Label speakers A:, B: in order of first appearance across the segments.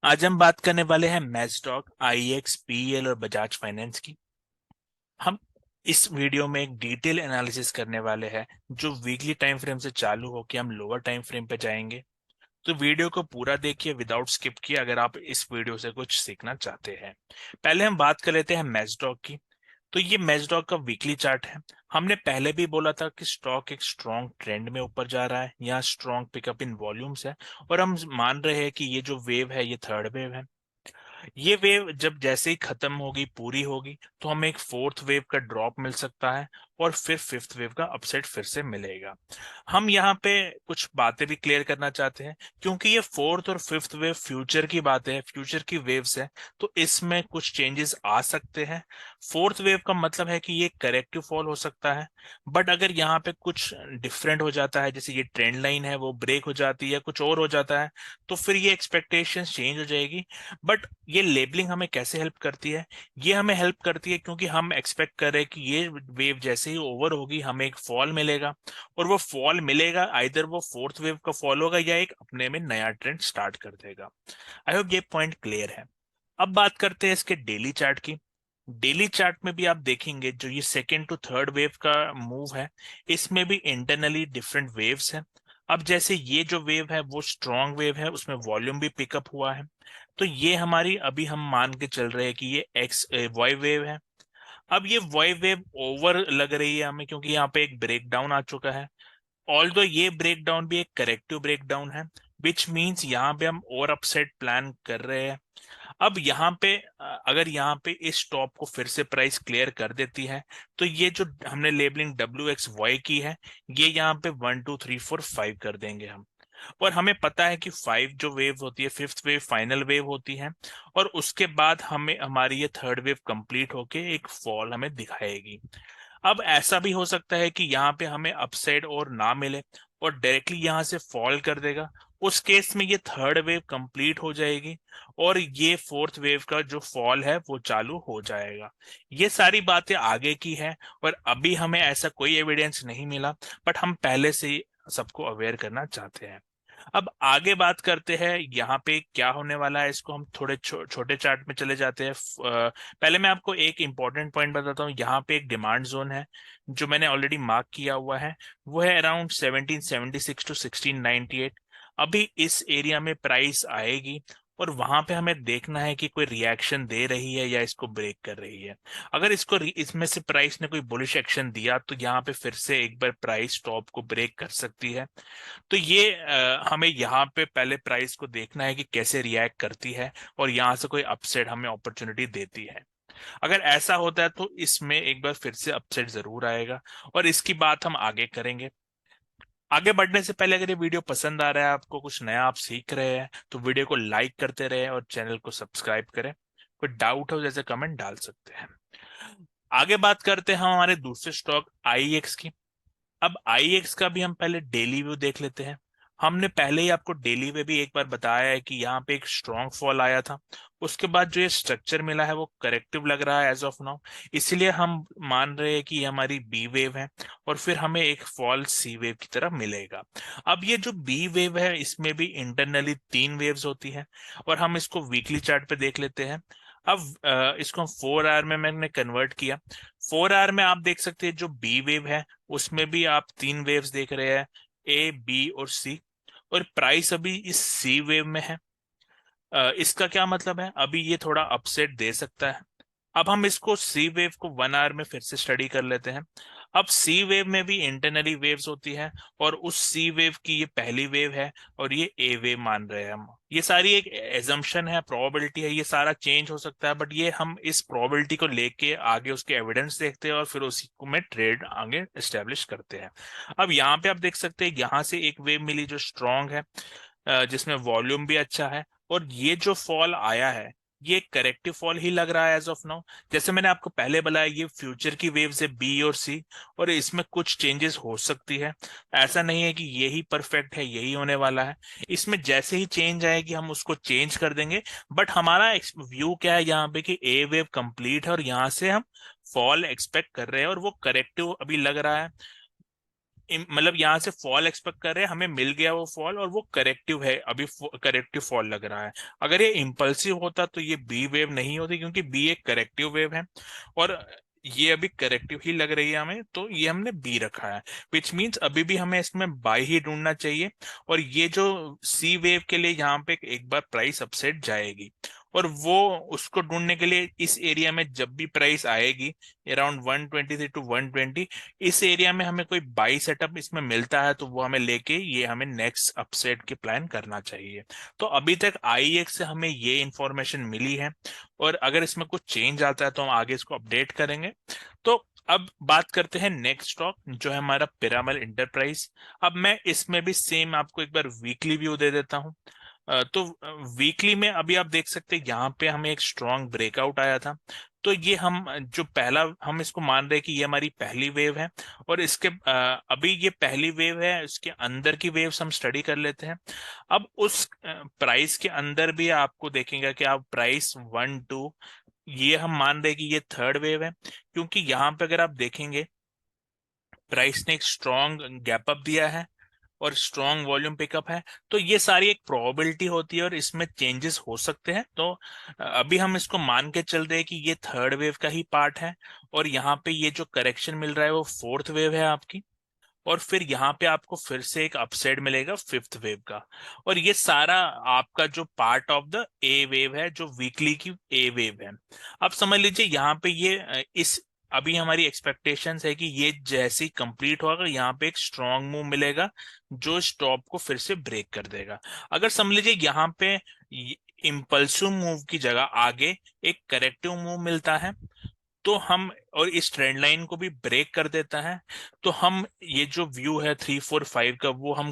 A: आज हम बात करने वाले हैं मैजडॉक, आईएक्स, पीएल और बजाज फाइनेंस की। हम इस वीडियो में एक डिटेल एनालिसिस करने वाले हैं जो वीकली टाइम फ्रेम से चालू होकर हम लोअर टाइम फ्रेम पे जाएंगे। तो वीडियो को पूरा देखिए विदाउट स्किप किए अगर आप इस वीडियो से कुछ सीखना चाहते हैं। पहले हम बात कर लेते हैं मैजडॉक की। तो ये मैजडॉक का वीकली चार्ट है। हमने पहले भी बोला था कि स्टॉक एक स्ट्रॉन्ग ट्रेंड में ऊपर जा रहा है, यहाँ स्ट्रॉन्ग पिकअप इन वॉल्यूम्स है। और हम मान रहे हैं कि ये जो वेव है ये थर्ड वेव है। ये वेव जब जैसे ही खत्म होगी, पूरी होगी, तो हमें एक फोर्थ वेव का ड्रॉप मिल सकता है और फिर फिफ्थ वेव का अपसेट फिर से मिलेगा। हम यहाँ पे कुछ बातें भी क्लियर करना चाहते हैं क्योंकि ये फोर्थ और फिफ्थ वेव फ्यूचर की बातें हैं, फ्यूचर की वेव्स है। तो इसमें कुछ चेंजेस आ सकते हैं। फोर्थ वेव का मतलब है कि ये करेक्टिव फॉल हो सकता है। बट अगर यहाँ पे कुछ डिफरेंट हो जाता है, जैसे ये ट्रेंड लाइन है वो ब्रेक हो जाती है, कुछ और हो जाता है, तो फिर ये एक्सपेक्टेशंस चेंज हो जाएगी। बट ये लेबलिंग हमें कैसे हेल्प करती है? ये हमें हेल्प करती है क्योंकि हम एक्सपेक्ट कर रहे हैं कि ये वेव जैसे ही ओवर होगी हमें एक फॉल मिलेगा। और वो फॉल मिलेगा, आइदर वो फोर्थ वेव का फॉल होगा या एक अपने में नया ट्रेंड स्टार्ट कर देगा। आई होप ये पॉइंट क्लियर है। अब बात करते हैं इसके डेली चार्ट की। डेली चार्ट में भी आप देखेंगे जो ये सेकेंड टू थर्ड वेव का मूव है, इसमें भी इंटरनली डिफरेंट वेव्स हैं। अब जैसे ये जो वेव है वो स्ट्रॉन्ग वेव है, उसमें वॉल्यूम भी पिकअप हुआ है। तो ये हमारी अभी हम मान के चल रहे हैं कि ये एक्स वाई वेव है। अब ये वाई वेव ओवर लग रही है हमें क्योंकि यहाँ पे एक ब्रेकडाउन आ चुका है। ऑल्दो ये ब्रेकडाउन भी एक करेक्टिव ब्रेकडाउन है, विच मीन्स यहाँ पे हम और अपसाइड प्लान कर रहे हैं। अब यहाँ पे अगर यहाँ पे इस टॉप को फिर से प्राइस क्लियर कर देती है, तो ये जो हमने लेबलिंग डब्ल्यू एक्स वाई की है, ये यहाँ पे 1 2 3 4 5 कर देंगे हम। और हमें पता है कि फाइव जो वेव होती है, फिफ्थ वेव फाइनल वेव होती है। और उसके बाद हमें हमारी ये थर्ड वेव कंप्लीट होके एक फॉल हमें दिखाएगी। अब ऐसा भी हो सकता है कि यहाँ पे हमें अपसाइड और ना मिले और डायरेक्टली यहाँ से फॉल कर देगा। उस केस में ये थर्ड वेव कंप्लीट हो जाएगी और ये फोर्थ वेव का जो फॉल है वो चालू हो जाएगा। ये सारी बातें आगे की है और अभी हमें ऐसा कोई एविडेंस नहीं मिला, बट हम पहले से ही सबको अवेयर करना चाहते हैं। अब आगे बात करते हैं यहाँ पे क्या होने वाला है, इसको हम थोड़े छोटे चार्ट में चले जाते हैं। पहले मैं आपको एक इंपॉर्टेंट पॉइंट बताता हूँ। यहाँ पे एक डिमांड जोन है जो मैंने ऑलरेडी मार्क किया हुआ है, वो है अराउंड 1776 टू 1698। अभी इस एरिया में प्राइस आएगी और वहां पे हमें देखना है कि कोई रिएक्शन दे रही है या इसको ब्रेक कर रही है। अगर इसमें से प्राइस ने कोई बुलिश एक्शन दिया तो यहाँ पे फिर से एक बार प्राइस टॉप को ब्रेक कर सकती है। तो ये हमें यहाँ पे पहले प्राइस को देखना है कि कैसे रिएक्ट करती है और यहाँ से कोई अपसाइड हमें अपॉर्चुनिटी देती है। अगर ऐसा होता है तो इसमें एक बार फिर से अपसाइड जरूर आएगा और इसकी बात हम आगे करेंगे। आगे बढ़ने से पहले अगर ये वीडियो पसंद आ रहा है, आपको कुछ नया आप सीख रहे हैं, तो वीडियो को लाइक करते रहे और चैनल को सब्सक्राइब करें। कोई डाउट हो जैसे कमेंट डाल सकते हैं। आगे बात करते हैं हम हमारे दूसरे स्टॉक आईएक्स की। अब आईएक्स का भी हम पहले डेली व्यू देख लेते हैं। हमने पहले ही आपको डेली में भी एक बार बताया है कि यहाँ पे एक स्ट्रॉन्ग फॉल आया था। उसके बाद जो ये स्ट्रक्चर मिला है वो करेक्टिव लग रहा है एज ऑफ नाउ। इसलिए हम मान रहे हैं कि ये हमारी बी वेव है और फिर हमें एक फॉल सी वेव की तरफ मिलेगा। अब ये जो बी वेव है इसमें भी इंटरनली तीन वेव्स होती है और हम इसको वीकली चार्ट पे देख लेते हैं। अब इसको हम 4 आवर में मैंने कन्वर्ट किया। 4 आवर में आप देख सकते हैं जो बी वेव है उसमें भी आप तीन वेव्स देख रहे हैं, ए बी और सी। और प्राइस अभी इस सी वेव में है। इसका क्या मतलब है, अभी ये थोड़ा अपसेट दे सकता है। अब हम इसको सी वेव को 1 आवर में फिर से स्टडी कर लेते हैं। अब सी वेव में भी इंटरनली वेव्स होती है और उस सी वेव की ये पहली वेव है और ये ए वेव मान रहे हैं हम। ये सारी एक एजम्पशन है, प्रोबेबिलिटी है, ये सारा चेंज हो सकता है, बट ये हम इस प्रोबेबिलिटी को लेके आगे उसके एविडेंस देखते हैं और फिर उसी को में ट्रेड आगे एस्टेब्लिश करते हैं। अब यहाँ पे आप देख सकते हैं यहाँ से एक वेव मिली जो स्ट्रांग है, जिसमें वॉल्यूम भी अच्छा है। और ये जो फॉल आया है ये करेक्टिव फॉल ही लग रहा है एज ऑफ नाउ। जैसे मैंने आपको पहले बताया ये फ्यूचर की वेव्स है बी और सी, और इसमें कुछ चेंजेस हो सकती है। ऐसा नहीं है कि यही परफेक्ट है, यही होने वाला है। इसमें जैसे ही चेंज आएगी हम उसको चेंज कर देंगे। बट हमारा व्यू क्या है यहाँ पे कि ए वेव कंप्लीट है और यहाँ से हम फॉल एक्सपेक्ट कर रहे हैं और वो करेक्टिव अभी लग रहा है। मतलब यहाँ से फॉल एक्सपेक्ट कर रहे हैं, हमें मिल गया वो फॉल और वो करेक्टिव है, अभी करेक्टिव फॉल लग रहा है। अगर ये इम्पल्सिव होता तो ये बी वेव नहीं होती, क्योंकि बी एक करेक्टिव वेव है और ये अभी करेक्टिव ही लग रही है हमें, तो ये हमने बी रखा है। विच मीन्स अभी भी हमें इसमें बाई ही ढूंढना चाहिए। और ये जो सी वेव के लिए यहाँ पे एक बार प्राइस अपसेट जाएगी, और वो उसको ढूंढने के लिए इस एरिया में जब भी प्राइस आएगी अराउंड 123 to 120, इस एरिया में हमें कोई बाई सेटअप इसमें मिलता है तो वो हमें लेके ये हमें नेक्स्ट अपसेट की प्लान करना चाहिए। तो अभी तक आईएक्स से हमें ये इंफॉर्मेशन मिली है, और अगर इसमें कुछ चेंज आता है तो हम आगे इसको अपडेट करेंगे। तो अब बात करते हैं नेक्स्ट स्टॉक जो है हमारा पिरामल इंटरप्राइज। अब मैं इसमें भी सेम आपको एक बार वीकली व्यू दे देता हूँ। तो वीकली में अभी आप देख सकते हैं यहाँ पे हमें एक स्ट्रॉन्ग ब्रेकआउट आया था। तो ये हम जो पहला हम इसको मान रहे हैं कि ये हमारी पहली वेव है, और इसके अभी ये पहली वेव है, इसके अंदर की वेव्स हम स्टडी कर लेते हैं। अब उस प्राइस के अंदर भी आपको देखेंगे कि आप प्राइस 1 2, ये हम मान रहे हैं कि ये थर्ड वेव है, क्योंकि यहाँ पे अगर आप देखेंगे प्राइस ने एक स्ट्रॉन्ग गैप अप दिया है और स्ट्रॉन्ग वॉल्यूम पिकअप है। तो ये सारी एक प्रोबेबिलिटी होती है और इसमें चेंजेस हो सकते हैं। तो अभी हम इसको मान के चल रहे हैं कि ये थर्ड वेव का ही पार्ट है, और यहाँ पे ये जो करेक्शन मिल रहा है वो फोर्थ वेव है आपकी, और फिर यहाँ पे आपको फिर से एक अपसाइड मिलेगा फिफ्थ वेव का। और ये सारा आपका जो part of the A wave है, जो वीकली की ए वेव है। अब समझ लीजिए यहाँ पे ये इस अभी हमारी एक्सपेक्टेशंस है कि ये जैसे ही कंप्लीट होगा यहाँ पे एक स्ट्रॉन्ग मूव मिलेगा जो स्टॉप को फिर से ब्रेक कर देगा। अगर समझ लीजिए यहाँ पे इम्पल्सिव मूव की जगह आगे एक करेक्टिव मूव मिलता है, तो हम और इस ट्रेंड लाइन को भी ब्रेक कर देता है, तो हम ये जो व्यू है 3 4 5 का वो हम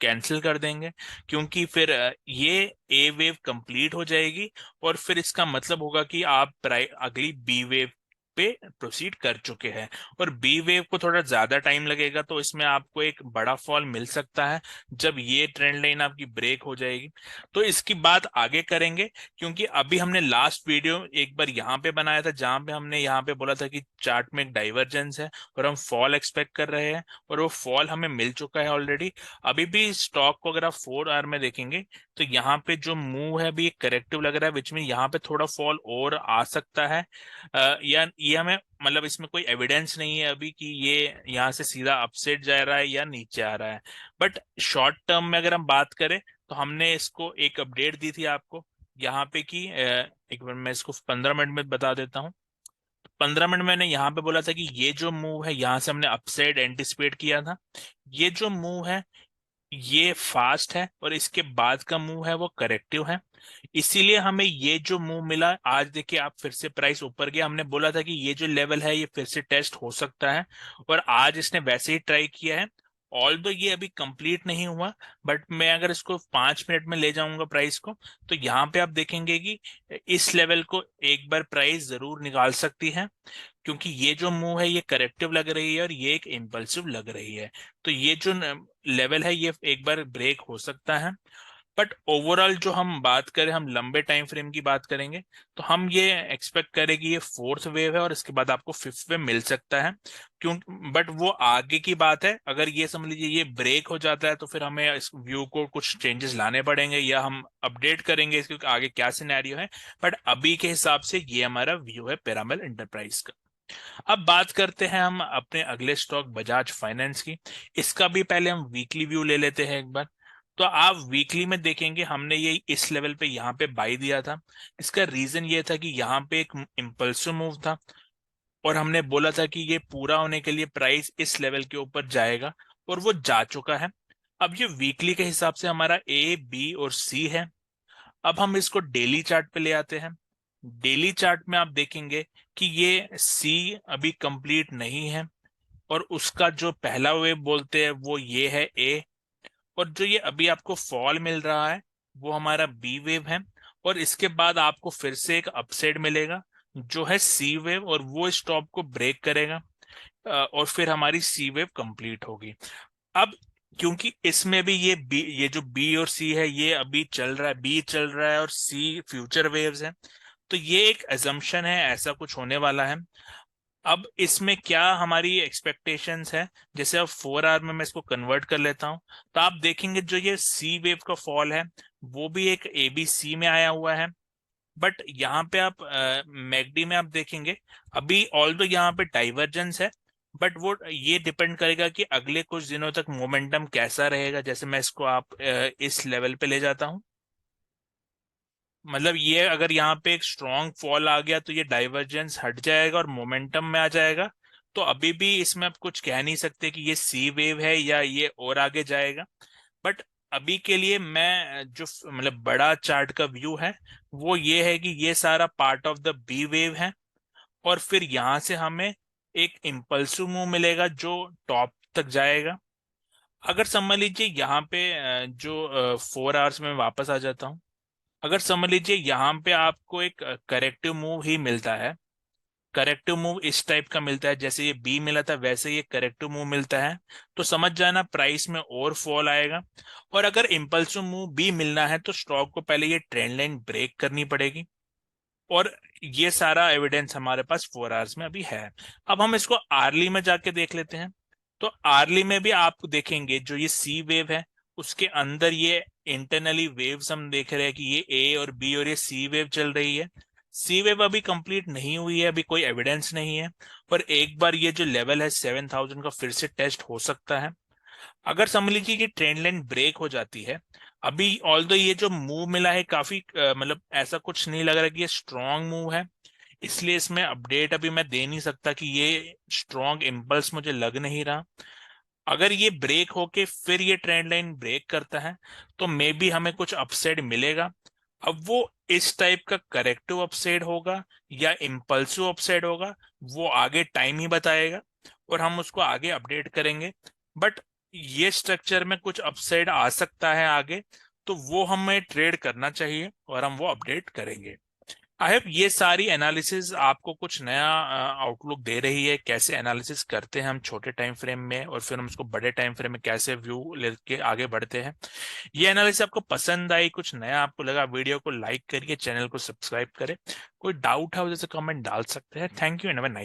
A: कैंसिल कर देंगे, क्योंकि फिर ये ए वेव कंप्लीट हो जाएगी, और फिर इसका मतलब होगा कि आप अगली बी वेव पे प्रोसीड कर चुके हैं। और बी वेव को थोड़ा ज्यादा टाइम लगेगा, तो इसमें आपको एक बड़ा फॉल मिल सकता है जब ये ट्रेंड लाइन आपकी ब्रेक हो जाएगी। तो इसकी बात आगे करेंगे, क्योंकि अभी हमने लास्ट वीडियो एक बार यहाँ पे बनाया था जहां पे हमने यहाँ पे बोला था कि चार्ट में एक डाइवर्जेंस है और हम फॉल एक्सपेक्ट कर रहे हैं, और वो फॉल हमें मिल चुका है ऑलरेडी। अभी भी स्टॉक को अगर आप 4 आवर में देखेंगे तो यहाँ पे जो मूव है अभी एक करेक्टिव लग रहा है, विच में यहाँ पे थोड़ा फॉल और आ सकता है। या ये हमें मतलब इसमें कोई एविडेंस नहीं है अभी कि ये यहाँ से सीधा अपसेट जा रहा है या नीचे आ रहा है। बट शॉर्ट टर्म में अगर हम बात करें तो हमने इसको एक अपडेट दी थी आपको यहाँ पे कि एक मिनट मैं इसको 15 मिनट में बता देता हूँ। 15 मिनट मैंने यहाँ पे बोला था कि ये जो मूव है यहाँ से हमने अपसाइड एंटिसिपेट किया था। ये जो मूव है ये फास्ट है और इसके बाद का मूव है वो करेक्टिव है, इसीलिए हमें ये जो मूव मिला आज देखिए आप फिर से प्राइस ऊपर गया। हमने बोला था कि ये जो लेवल है ये फिर से टेस्ट हो सकता है, और आज इसने वैसे ही ट्राई किया है। ऑल दो ये अभी कंप्लीट नहीं हुआ, बट मैं अगर इसको 5 मिनट में ले जाऊंगा प्राइस को, तो यहाँ पे आप देखेंगे कि इस लेवल को एक बार प्राइस जरूर निकाल सकती है, क्योंकि ये जो मूव है ये करेक्टिव लग रही है और ये एक इम्पल्सिव लग रही है। तो ये जो लेवल है ये एक बार ब्रेक हो सकता है। बट ओवरऑल जो हम बात करें, हम लंबे टाइम फ्रेम की बात करेंगे, तो हम ये एक्सपेक्ट करें कि ये फोर्थ वेव है और इसके बाद आपको फिफ्थ वेव मिल सकता है। क्यों? बट वो आगे की बात है। अगर ये समझ लीजिए ये ब्रेक हो जाता है तो फिर हमें इस व्यू को कुछ चेंजेस लाने पड़ेंगे या हम अपडेट करेंगे इसके आगे क्या सिनेरियो है। बट अभी के हिसाब से ये हमारा व्यू है पिरामल इंटरप्राइज का। अब बात करते हैं हम अपने अगले स्टॉक बजाज फाइनेंस की। इसका भी पहले हम वीकली व्यू ले लेते हैं एक बार। तो आप वीकली में देखेंगे हमने ये इस लेवल पे यहाँ पे बाई दिया था। इसका रीजन ये था कि यहाँ पे एक इम्पल्सिव मूव था, और हमने बोला था कि ये पूरा होने के लिए प्राइस इस लेवल के ऊपर जाएगा, और वो जा चुका है। अब ये वीकली के हिसाब से हमारा ए बी और सी है। अब हम इसको डेली चार्ट पे ले आते हैं। डेली चार्ट में आप देखेंगे कि ये सी अभी कंप्लीट नहीं है, और उसका जो पहला वेव बोलते हैं वो ये है ए, और जो ये अभी आपको फॉल मिल रहा है वो हमारा बी वेव है। और इसके बाद आपको फिर से एक अपसाइड मिलेगा जो है सी वेव, और वो स्टॉप को ब्रेक करेगा, और फिर हमारी सी वेव कंप्लीट होगी। अब क्योंकि इसमें भी ये जो बी और सी है ये अभी चल रहा है, बी चल रहा है और सी फ्यूचर वेव्स है, तो ये एक एजम्पशन है ऐसा कुछ होने वाला है। अब इसमें क्या हमारी एक्सपेक्टेशंस है, जैसे अब 4 आवर में मैं इसको कन्वर्ट कर लेता हूं, तो आप देखेंगे जो ये सी वेव का फॉल है वो भी एक एबीसी में आया हुआ है। बट यहाँ पे आप मैकडी में आप देखेंगे, अभी ऑल दो यहाँ पे डाइवर्जेंस है, बट वो ये डिपेंड करेगा कि अगले कुछ दिनों तक मोमेंटम कैसा रहेगा। जैसे मैं इसको आप इस लेवल पे ले जाता हूँ, मतलब ये अगर यहाँ पे एक स्ट्रॉन्ग फॉल आ गया तो ये डाइवर्जेंस हट जाएगा और मोमेंटम में आ जाएगा। तो अभी भी इसमें आप कुछ कह नहीं सकते कि ये सी वेव है या ये और आगे जाएगा। बट अभी के लिए मैं जो मतलब बड़ा चार्ट का व्यू है वो ये है कि ये सारा part of the B wave है, और फिर यहाँ से हमें एक इम्पल्सिव मूव मिलेगा जो टॉप तक जाएगा। अगर समझ लीजिए यहाँ पे जो 4 आवर्स में वापस आ जाता हूँ, अगर समझ लीजिए यहाँ पे आपको एक करेक्टिव मूव ही मिलता है, करेक्टिव मूव इस टाइप का मिलता है जैसे ये बी मिला था वैसे ये करेक्टिव मूव मिलता है, तो समझ जाना प्राइस में और फॉल आएगा। और अगर इम्पल्सिव मूव बी मिलना है तो स्टॉक को पहले ये ट्रेंड लाइन ब्रेक करनी पड़ेगी, और ये सारा एविडेंस हमारे पास 4 आवर्स में अभी है। अब हम इसको आर्ली में जाके देख लेते हैं। तो आर्ली में भी आप देखेंगे जो ये सी वेव है उसके अंदर ये इंटरनली वेव्स हम देख रहे हैं कि ये ए और बी और ये सी वेव चल रही है। सी वेव अभी कंप्लीट नहीं हुई है, अभी कोई एविडेंस नहीं है, पर एक बार ये जो लेवल है 7,000 का फिर से टेस्ट हो सकता है। अगर समझ लीजिए कि ट्रेंड लाइन ब्रेक हो जाती है, अभी ऑल ये जो मूव मिला है काफी मतलब ऐसा कुछ नहीं लग रहा कि ये स्ट्रॉन्ग मूव है, इसलिए इसमें अपडेट अभी मैं दे नहीं सकता कि ये स्ट्रॉन्ग इम्पल्स मुझे लग नहीं रहा। अगर ये ब्रेक होके फिर ये ट्रेंड लाइन ब्रेक करता है तो मे बी हमें कुछ अपसाइड मिलेगा। अब वो इस टाइप का करेक्टिव अपसाइड होगा या इम्पल्सिव अपसाइड होगा वो आगे टाइम ही बताएगा, और हम उसको आगे अपडेट करेंगे। बट ये स्ट्रक्चर में कुछ अपसाइड आ सकता है आगे, तो वो हमें ट्रेड करना चाहिए और हम वो अपडेट करेंगे। आई होप ये सारी एनालिसिस आपको कुछ नया आउटलुक दे रही है, कैसे एनालिसिस करते हैं हम छोटे टाइम फ्रेम में और फिर हम उसको बड़े टाइम फ्रेम में कैसे व्यू लेके आगे बढ़ते हैं। ये एनालिसिस आपको पसंद आई, कुछ नया आपको लगा, वीडियो को लाइक करिए, चैनल को सब्सक्राइब करें। कोई डाउट है जैसे कमेंट डाल सकते हैं। Thank you and have a nice